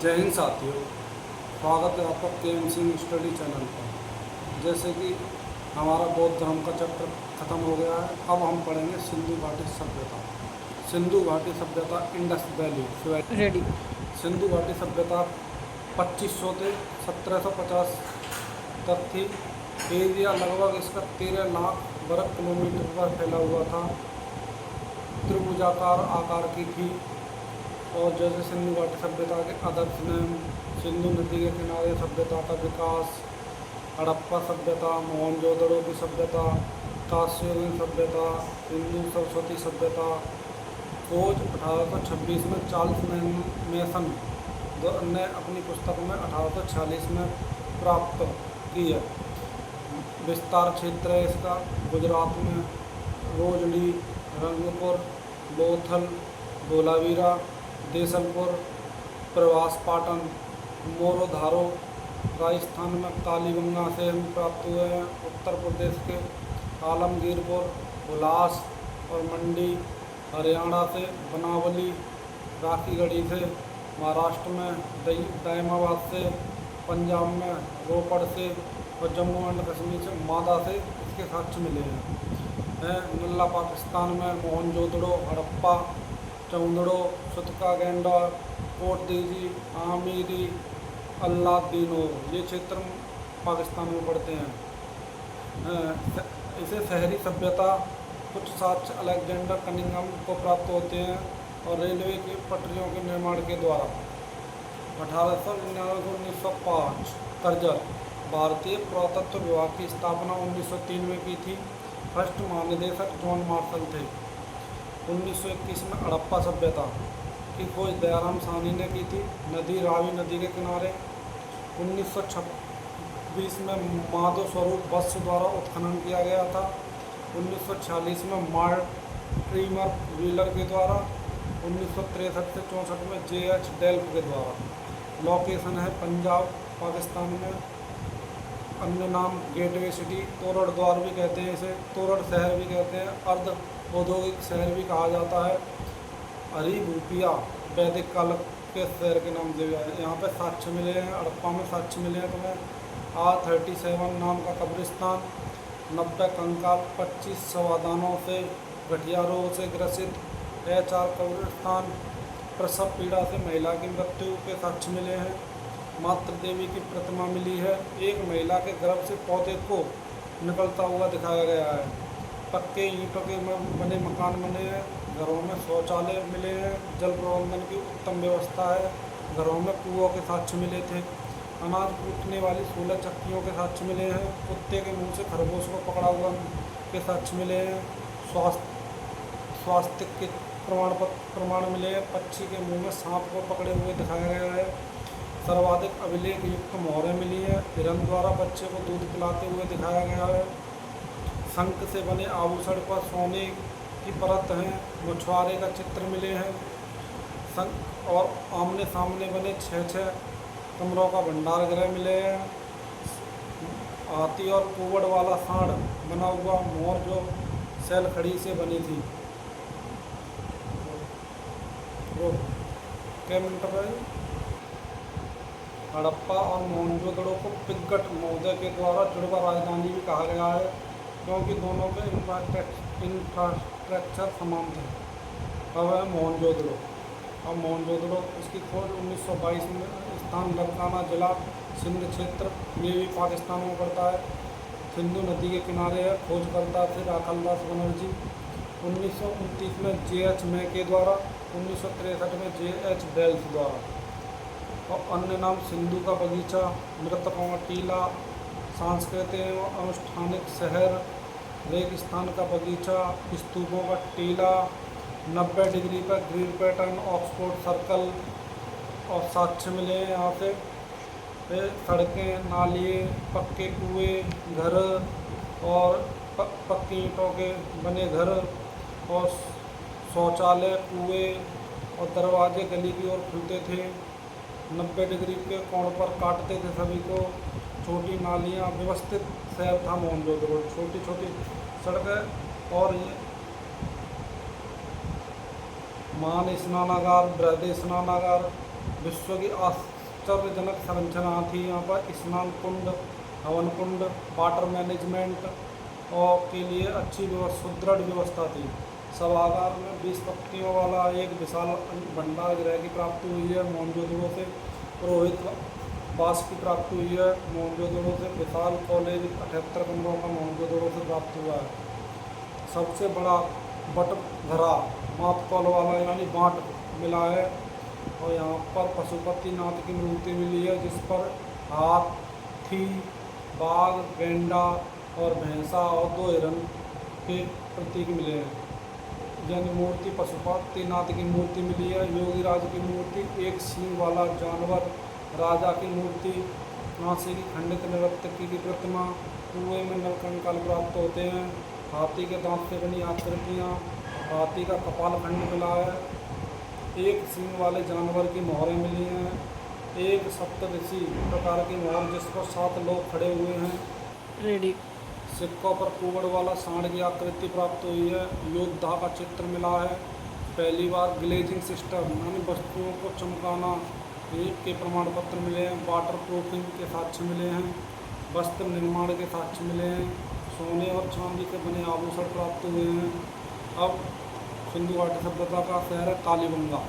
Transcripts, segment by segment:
जय हिंद साथियों, स्वागत है आपका के सिंह स्टडी चैनल पर। जैसे कि हमारा बौद्ध धर्म का चैप्टर ख़त्म हो गया है, अब हम पढ़ेंगे सिंधु घाटी सभ्यता। सिंधु घाटी सभ्यता इंडस वैली रेडी। सिंधु घाटी सभ्यता 2500 से 1750 तक थी। एरिया लगभग इसका 13 लाख वर्ग किलोमीटर पर फैला हुआ था। त्रिभुजाकार आकार की थी। और जैसे सिंधु घाटी सभ्यता के आदर्श नाम: सिंधु नदी के किनारे सभ्यता का विकास, हड़प्पा सभ्यता, मोहनजोदड़ो की सभ्यता, कांस्ययुगीन सभ्यता, सिंधु सरस्वती सभ्यता। खोज 1826 में चार्ल्स मेसन ने अपनी पुस्तक में 1846 में प्राप्त की है। विस्तार क्षेत्र है इसका गुजरात में रोजड़ी, रंगपुर, लोथल, धोलावीरा, देसलपुर, प्रवास पाटन, मोरोधारो। राजस्थान में कालीगंगा से हम प्राप्त हुए हैं। उत्तर प्रदेश के आलमगीरपुर, उल्लास और मंडी। हरियाणा से बनावली, राखीगढ़ी से। महाराष्ट्र में दायमाबाद से। पंजाब में रोपड़ से और जम्मू एंड कश्मीर से मादा से इसके साक्ष्य मिले हैं। नल्ला पाकिस्तान में मोहनजोदड़ो, हड़प्पा, चौंदड़ो, सुतकागेंडा, कोटदीजी, आमीरी, अल्लादीनो, ये क्षेत्र पाकिस्तान में पड़ते हैं। इसे शहरी सभ्यता कुछ साक्ष्य अलेक्जेंडर कनिंघम को प्राप्त होते हैं और रेलवे की पटरियों के निर्माण के द्वारा। 1899 से 1905 कर्जर। भारतीय पुरातत्व विभाग की स्थापना 1903 में की थी। फर्स्ट महानिदेशक जॉन मार्शल थे। 1921 में हड़प्पा सभ्यता की खोज दयाराम साहनी ने की थी, नदी रावी नदी के किनारे। 1926 में माधव स्वरूप वत्स द्वारा उत्खनन किया गया था। 1946 में मार्टिमर व्हीलर के द्वारा। 1963 से 64 में J.H. डेल्फ के द्वारा। लोकेशन है पंजाब, पाकिस्तान में। अन्य नाम गेटवे सिटी, तोरड़ द्वार भी कहते हैं इसे, तोरड़ शहर भी कहते हैं, अर्ध औद्योगिक शहर भी कहा जाता है। हरिभूपिया वैदिक काल के शहर के नाम से भी आए। यहाँ पे साक्ष्य मिले हैं, हड़प्पा में साक्ष्य मिले हैं तुम्हें। R37 नाम का कब्रिस्तान, 90 कंकाल, 25 शवादानों से, गठिया रोग से ग्रसित। HR कब्रिस्तान, प्रसव पीड़ा से महिला की मृत्यु के साक्ष्य मिले हैं। मातृ देवी की प्रतिमा मिली है। एक महिला के गर्भ से पौधे को निकलता हुआ दिखाया गया है। पक्के ईंटों के बने मकान बने हैं। घरों में शौचालय मिले हैं। जल प्रबंधन की उत्तम व्यवस्था है। घरों में कुओं के साक्ष्य मिले थे। अनाज कूटने वाली 16 चक्कियों के साक्ष्य मिले हैं। कुत्ते के मुंह से खरगोश को पकड़ा हुआ के साक्ष्य मिले हैं। स्वास्थ्य के प्रमाण मिले हैं। पक्षी के मुंह में सांप को पकड़े हुए दिखाया गया है। सर्वाधिक अभिलेख युक्त मोहरें मिली हैं। हिरन द्वारा बच्चे को दूध पिलाते हुए दिखाया गया है। शंख से बने आभूषण पर सोने की परत है। मछुआरे का चित्र मिले हैं। शंख और आमने सामने बने 6 कमरों का भंडार गृह मिले हैं। हाथी और कुबड़ वाला सांड बना हुआ मोर जो सैल खड़ी से बनी थी। वो क्या मिनट पर हड़प्पा और मोहनजोदड़ो को पिगट महोदय के द्वारा जुड़वा राजधानी भी कहा गया है, क्योंकि दोनों के इंफ्रास्ट्रक्चर समान थे। अब है मोहनजोदड़ो। अब मोहनजोदड़ो इसकी खोज 1922 में स्थान ननकाना जिला, सिंध क्षेत्र, ये भी पाकिस्तान में पड़ता है। सिंधु नदी के किनारे है। खोजकर्ता थे राखलदास बनर्जी। 1929 में J.H. मे के द्वारा। 1963 में J.H. डेल्फ द्वारा। और अन्य नाम: सिंधु का बगीचा, मृतकों का टीला, सांस्कृतिक एवं अनुष्ठानिक शहर, रेगिस्तान का बगीचा, स्तूपों का टीला, 90 डिग्री पर ग्रीन पैटर्न, ऑक्सफोर्ड सर्कल। और साक्ष्य मिले हैं यहाँ से। सड़कें, नालिए, पक्के कुएं, घर और पक्की ईंटों के बने घर और शौचालय, कुएं और दरवाजे गली की ओर खुलते थे। 90 डिग्री के कोण पर काटते थे सभी को। छोटी नालियाँ, व्यवस्थित शहर था मोहनजोदड़ो। छोटी छोटी सड़कें और मान स्नानागार, बृहद स्नानागार, विश्व की आश्चर्यजनक संरचना थी। यहाँ पर स्नान कुंड, हवन कुंड, वाटर मैनेजमेंट और के लिए अच्छी सुदृढ़ व्यवस्था थी। सभागार में 20 पत्तियों वाला एक विशाल भंडार गृह की प्राप्ति हुई है मोहनजोदड़ो से। पुरोहित वास की प्राप्ति हुई है मोहनजोदड़ो से। विशाल कॉलेज 78 कमरों का मोहनजोदड़ो से प्राप्त हुआ है। सबसे बड़ा बटघरा मापतौल वाला यानी बाँट मिला है। और यहाँ पर पशुपतिनाथ की मूर्ति मिली है जिस पर हाथी, बाघ, गेंडा और भैंसा और 2 हिरण के प्रतीक मिले हैं। यानी मूर्ति पशुपतिनाथ की मूर्ति मिली है। योगीराज की मूर्ति, एक सींग वाला जानवर, राजा की मूर्ति, कांसे की खंडित नर्तकी की प्रतिमा, कुएं में नलकंकाल प्राप्त होते हैं, हाथी के दांत से बनी आकृतियाँ, हाथी का कपाल खंड मिला है, एक सींग वाले जानवर की मोहरें मिली हैं, एक सप्तऋषि प्रकार की मोहर जिस पर 7 लोग खड़े हुए हैं। रेडी। सिक्कों पर कुबड़ वाला सांड की आकृति प्राप्त हुई है। योद्धा का चित्र मिला है। पहली बार ग्लेजिंग सिस्टम यानी वस्तुओं को चमकाना के प्रमाण पत्र मिले हैं। वाटर प्रूफिंग के साक्ष्य मिले हैं। वस्त्र निर्माण के साक्ष्य मिले हैं। सोने और चांदी के बने आभूषण प्राप्त हुए हैं। अब सिंधु घाटी सभ्यता का शहर है कालीबंगा।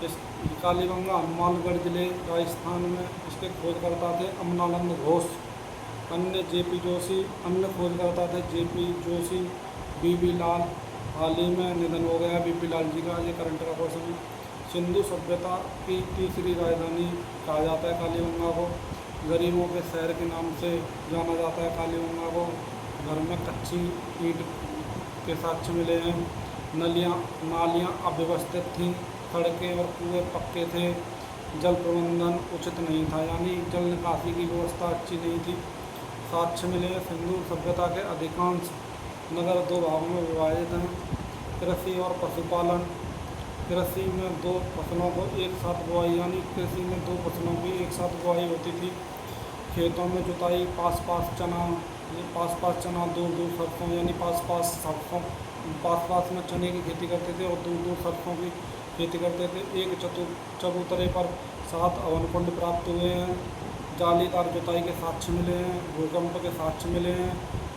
इस कालीबंगा हनुमानगढ़ जिले राजस्थान में। इसके खोजकर्ता थे अमनानंद घोष। अन्य जेपी जोशी, अन्य खोजकर्ता थे जेपी जोशी, बीबी लाल। हाल ही में निधन हो गया बीबी लाल जी का। ये करंट का क्वेश्चन है। सिंधु सभ्यता की तीसरी राजधानी कहा जाता है कालीबंगा को। गरीबों के शहर के नाम से जाना जाता है कालीबंगा को। घर में कच्ची ईंट के साक्ष्य मिले हैं। नालियाँ अव्यवस्थित थीं। सड़कें और कुएं पक्के थे। जल प्रबंधन उचित नहीं था यानी जल निकासी की व्यवस्था अच्छी नहीं थी। साक्ष्य मिले हैं। सिंधु सभ्यता के अधिकांश नगर 2 भागों में विभाजित हैं, कृषि और पशुपालन। कृषि में 2 फसलों को एक साथ बुआई यानी कृषि में 2 फसलों की एक साथ बुआई होती थी। खेतों में जुताई, पास पास चना, दूर दूर सरसों यानी पास पास में चने की खेती करते थे और दूर दूर सरसों की खेती करते थे। एक चबूतरे पर 7 हवन कुंड प्राप्त हुए हैं। जालीदार जुताई के साक्ष्य मिले हैं। भूकंप के साक्ष्य मिले हैं।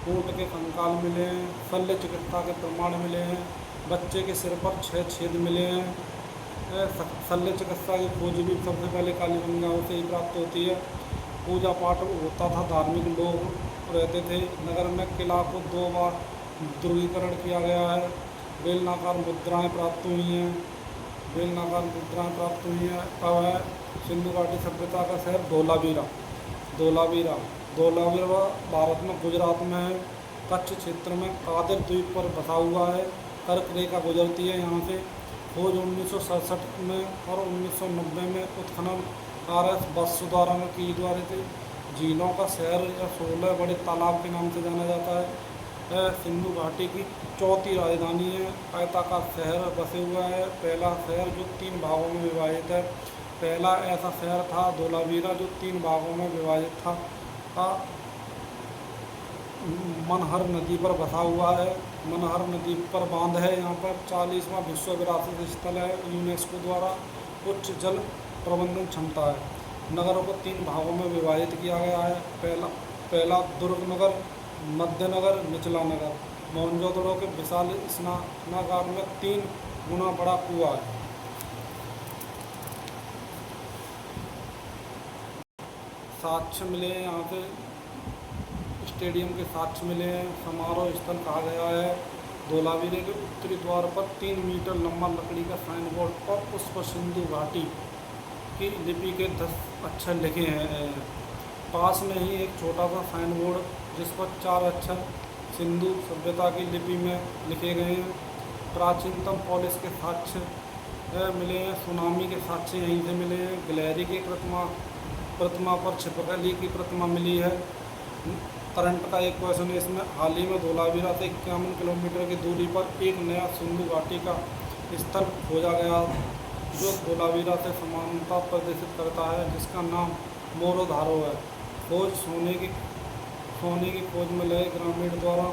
ऊँट के कंकाल मिले हैं। शल्य चिकित्सा के प्रमाण मिले हैं। बच्चे के सिर पर 6 छेद मिले हैं। शल्य चिकित्सा की खोज भी सबसे पहले कालीबंगा से ही प्राप्त होती है। पूजा पाठ होता था, धार्मिक लोग रहते थे। नगर में किला को 2 बार ध्रुवीकरण किया गया है। बेलनाकार मुद्राएं प्राप्त हुई हैं। अब है सिंधु घाटी सभ्यता का शहर धोलावीरा भारत में गुजरात में है। कच्छ क्षेत्र में कादिर द्वीप पर बसा हुआ है। कर्क रेखा गुजरती है यहाँ से। खोज 1967 में और 1990 में उत्खनन RS बसु द्वारा में की जा रही थी। झीलों का शहर या 16 बड़े तालाब के नाम से जाना जाता है। सिंधु घाटी की चौथी राजधानी है। आयताकार शहर बसे हुआ है। पहला शहर जो 3 भागों में विभाजित है। पहला ऐसा शहर था धोलावीरा जो 3 भागों में विभाजित था। मनहर नदी पर बसा हुआ है। मनहर नदी पर बांध है। यहाँ पर 40वां विश्व विरासत स्थल है यूनेस्को द्वारा। उच्च जल प्रबंधन क्षमता है। नगरों को 3 भागों में विभाजित किया गया है। पहला दुर्ग नगर, मध्य नगर, निचला नगर। मोहनजोदड़ो के विशाल स्नानागार में 3 गुना बड़ा कुआं है। साक्ष्य मिले हैं यहाँ से। स्टेडियम के साक्ष्य मिले हैं। समारोह स्थल कहा गया है। धोलावीरे के उत्तरी द्वार पर 3 मीटर लंबा लकड़ी का साइन बोर्ड पर उस पर सिंधु घाटी की लिपि के 10 अक्षर लिखे हैं। पास में ही एक छोटा सा साइन बोर्ड जिस पर 4 अक्षर सिंधु सभ्यता की लिपि में लिखे गए हैं। प्राचीनतम पॉलिस के साक्ष्य मिले हैं। सुनामी के साक्ष्य यहीं से मिले हैं। गिलहरी की प्रतिमा पर छिपकली की प्रतिमा मिली है। करंट का एक क्वेश्चन है इसमें। हाल ही में धोलावीरा से 51 किलोमीटर की दूरी पर एक नया सिंधु घाटी का स्थल खोजा गया जो धोलावीरा से समानता प्रदर्शित करता है, जिसका नाम मोरोधारो है। खोज सोने की खोज में लगे ग्रामीण द्वारा।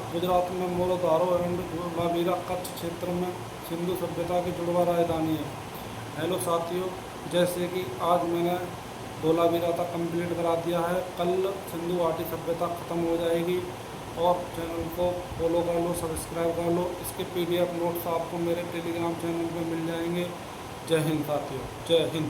गुजरात में मोरोधारो एंड धोलावीरा कच्छ क्षेत्र में सिंधु सभ्यता की जुड़वा राजधानी है। हेलो साथियों, जैसे कि आज मैंने धोलावीरा तक कंप्लीट करा दिया है, कल सिंधु घाटी सभ्यता ख़त्म हो जाएगी। और चैनल को फॉलो कर लो, सब्सक्राइब कर लो। इसके PDF नोट्स आपको मेरे टेलीग्राम चैनल पे मिल जाएंगे। जय हिंद साथियों, जय हिंद।